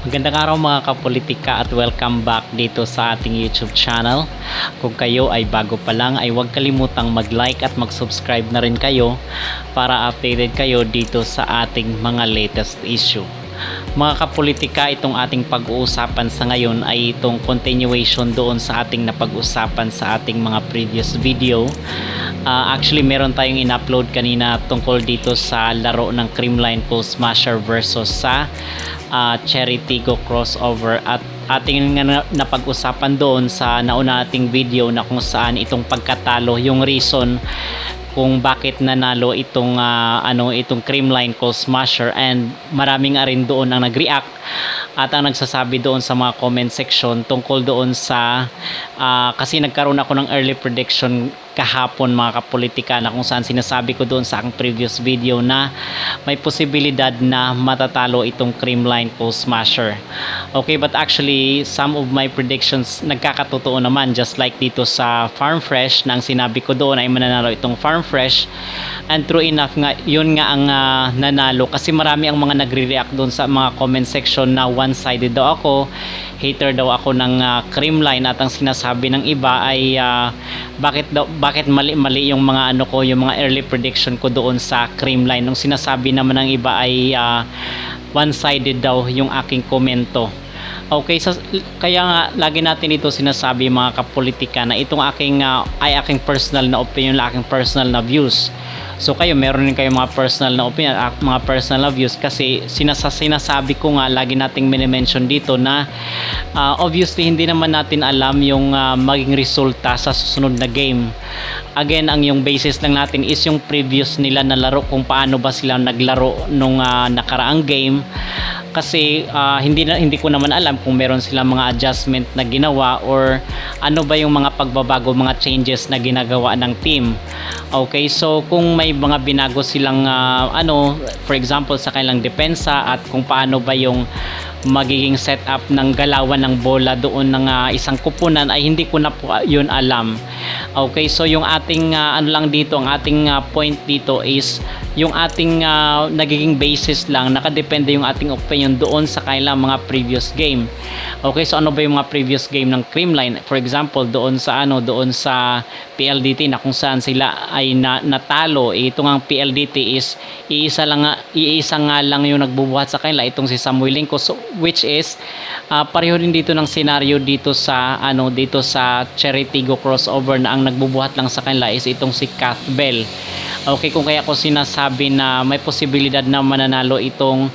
Magandang araw mga kapolitika at welcome back dito sa ating YouTube channel. Kung kayo ay bago pa lang ay huwag kalimutang mag-like at mag-subscribe na rin kayo para updated kayo dito sa ating mga latest issue. Mga kapolitika, itong ating pag-uusapan sa ngayon ay itong continuation doon sa ating napag-usapan sa ating mga previous video. Actually meron tayong in-upload kanina tungkol dito sa laro ng Creamline Pulse Smasher versus sa Cherry Tigo crossover, at ating napag-usapan doon sa nauna nating video na kung saan itong pagkatalo, yung reason kung bakit nanalo itong itong Creamline Pulse Smasher, and maraming rin doon ang nag-react at ang nagsasabi doon sa mga comment section tungkol doon sa kasi nagkaroon ako ng early prediction kahapon mga kapolitika, na kung saan sinasabi ko doon sa aking previous video na may posibilidad na matatalo itong Creamline Pulse Smasher. Okay, but actually some of my predictions nagkakatotoo naman, just like dito sa Farm Fresh na ang sinabi ko doon ay mananalo itong Farm Fresh, and true enough nga yun nga ang nanalo, kasi marami ang mga nagre-react doon sa mga comment section na one-sided daw ako, hater daw ako ng Creamline, at ang sinasabi ng iba ay bakit mali-mali yung mga yung mga early prediction ko doon sa Creamline, nung sinasabi naman ng iba ay one-sided daw yung aking komento. Okay, kaya nga lagi natin ito sinasabi mga kapolitika na itong aking personal na opinion, aking personal na views. So kayo, meron din kayo mga personal na opinion, mga personal na views, kasi sinasabi ko nga, lagi nating minimension dito na obviously hindi naman natin alam yung maging resulta sa susunod na game. Again, ang yung basis lang natin is yung previous nila na laro, kung paano ba sila naglaro nung nakaraang game. Kasi hindi ko naman alam kung meron silang mga adjustment na ginawa or ano ba yung mga pagbabago, mga changes na ginagawa ng team. Okay, so kung may mga binago silang for example sa kanilang depensa, at kung paano ba yung magiging setup ng galawan ng bola doon ng isang kupunan, ay hindi ko na po yun alam. Okay, so yung ating lang dito, ang ating point dito is yung ating nagiging basis lang, nakadepende yung ating opinion doon sa kanilang mga previous game. Okay, so ano ba yung mga previous game ng Creamline? For example, doon sa PLDT na kung saan sila ay natalo, itong ang PLDT is iisa nga lang yung nagbubuhat sa kanila, itong si Samuel Lingco, so which is pareho din dito ng scenario dito sa Cherry Tigo crossover, na ang nagbubuhat lang sa kanila is itong si Kath Bell. Okay, kung kaya ko sinasabi na may posibilidad na mananalo itong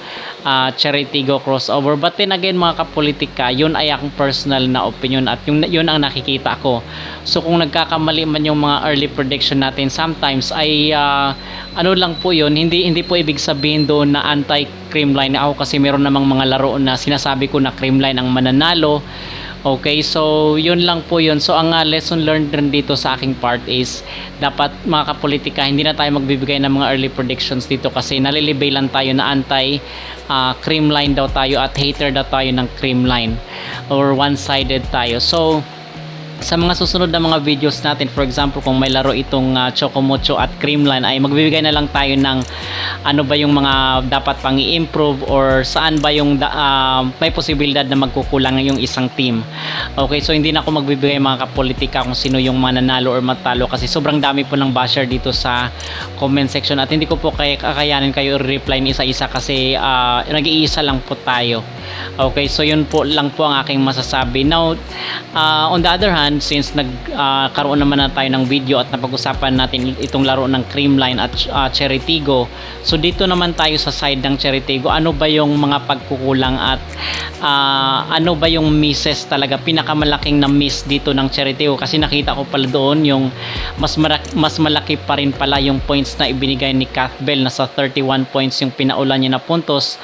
Cherry Tigo crossover, but then again mga kapolitika, yun ay akong personal na opinion at yun ang nakikita ko. So kung nagkakamali man yung mga early prediction natin, sometimes ay lang po yun, hindi po ibig sabihin doon na anti-Creamline ako, kasi meron namang mga laro na sinasabi ko na Creamline ang mananalo. Okay, so yun lang po yun. So ang lesson learned rin dito sa aking part is dapat mga kapolitika, hindi na tayo magbibigay ng mga early predictions dito, kasi nalilibay lang tayo na anti Creamline daw tayo at hater daw tayo ng Creamline, or one-sided tayo. So sa mga susunod na mga videos natin, for example kung may laro itong Chocomocho at Creamline, ay magbibigay na lang tayo ng ano ba yung mga dapat pang i-improve, or saan ba yung may posibilidad na magkukulang yung isang team. Okay, so hindi na ako magbibigay mga kapolitika kung sino yung mananalo or matalo, kasi sobrang dami po ng basher dito sa comment section, at hindi ko po kakayanin kayo i-reply ni isa-isa, kasi nag-iisa lang po tayo. Okay, so yun po lang po ang aking masasabi. Now on the other hand, since nagkaroon naman na tayo ng video at napag-usapan natin itong laro ng Creamline at Cherry Tigo, so dito naman tayo sa side ng Cherry Tigo. Ano ba yung mga pagkukulang at ano ba yung misses talaga, pinakamalaking na miss dito ng Cherry Tigo? Kasi nakita ko pala doon yung mas malaki pa rin pala yung points na ibinigay ni Kath Bell. Nasa 31 points yung pinaulan niya na puntos,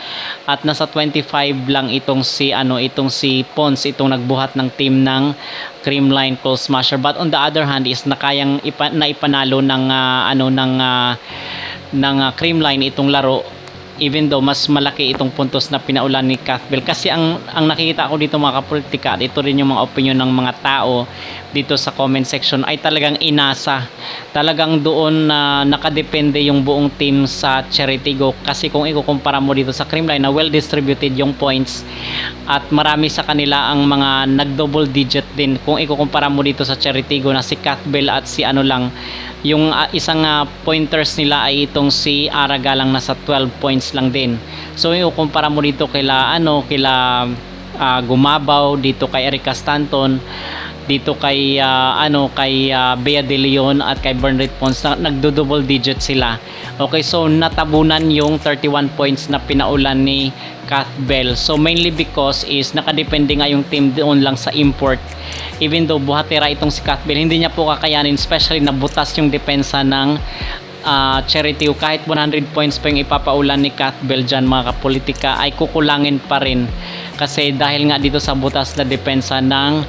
at nasa 25 lang itong si Pons, itong nagbuhat ng team ng Creamline Pulse Smasher. But on the other hand is nakayang ipanalo ng Creamline itong laro even though mas malaki itong puntos na pinaulan ni Cuthbert. Kasi ang nakikita ko dito mga kapolitika, at ito rin yung mga opinion ng mga tao dito sa comment section, ay talagang inasa. Talagang doon na nakadepende yung buong team sa Cheritigo. Kasi kung ikukumpara mo dito sa Creamline na well distributed yung points at marami sa kanila ang mga nag-double digit din. Kung ikukumpara mo dito sa Cheritigo na si Cuthbert at si ano lang, yung isang pointers nila ay itong si Araga lang, nasa 12 points lang din. So ikukumpara mo dito kila Gumabaw, dito kay Erica Stanton, dito kay Bea De Leon at kay Bernard Pons na nagdo-double digit sila. Okay, so natabunan yung 31 points na pinaulan ni Cuthbert. So mainly because is nakadepende nga yung team doon lang sa import. Even though buhatera itong si Cuthbert, hindi niya po kakayanin, especially na butas yung depensa ng Cheritigo. Kahit 100 points pa yung ipapaulan ni Cuthbert dyan mga kapolitika, ay kukulangin pa rin. Kasi dahil nga dito sa butas na depensa ng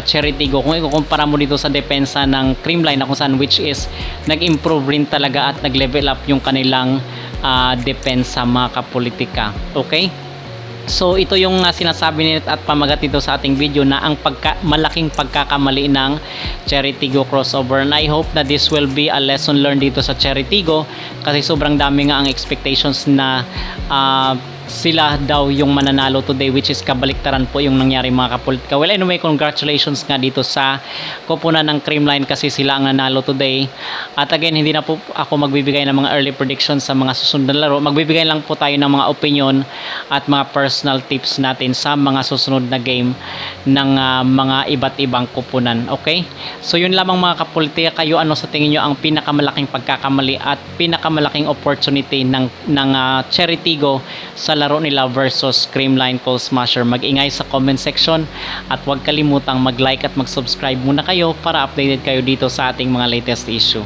Cheritigo, kung ikukumpara mo dito sa depensa ng Creamline na kung saan which is nag-improve rin talaga at nag-level up yung kanilang depensa mga kapolitika. Okay? So ito yung sinasabi nila at pamagat dito sa ating video na ang malaking pagkakamali ng Cheritigo crossover, and I hope na this will be a lesson learned dito sa Cheritigo, kasi sobrang dami nga ang expectations na sila daw yung mananalo today, which is kabaliktaran po yung nangyari mga kapolitika. Well, anyway, congratulations nga dito sa koponan ng Creamline kasi sila ang nanalo today. At again, hindi na po ako magbibigay ng mga early predictions sa mga susunod na laro. Magbibigay lang po tayo ng mga opinion at mga personal tips natin sa mga susunod na game ng mga iba't ibang koponan. Okay? So yun lamang mga kapolitika. Kayo, ano sa tingin nyo ang pinakamalaking pagkakamali at pinakamalaking opportunity ng Cheritigo sa laro nila versus Creamline Cold Smasher? Mag-ingay sa comment section at huwag kalimutang mag-like at mag-subscribe muna kayo para updated kayo dito sa ating mga latest issue.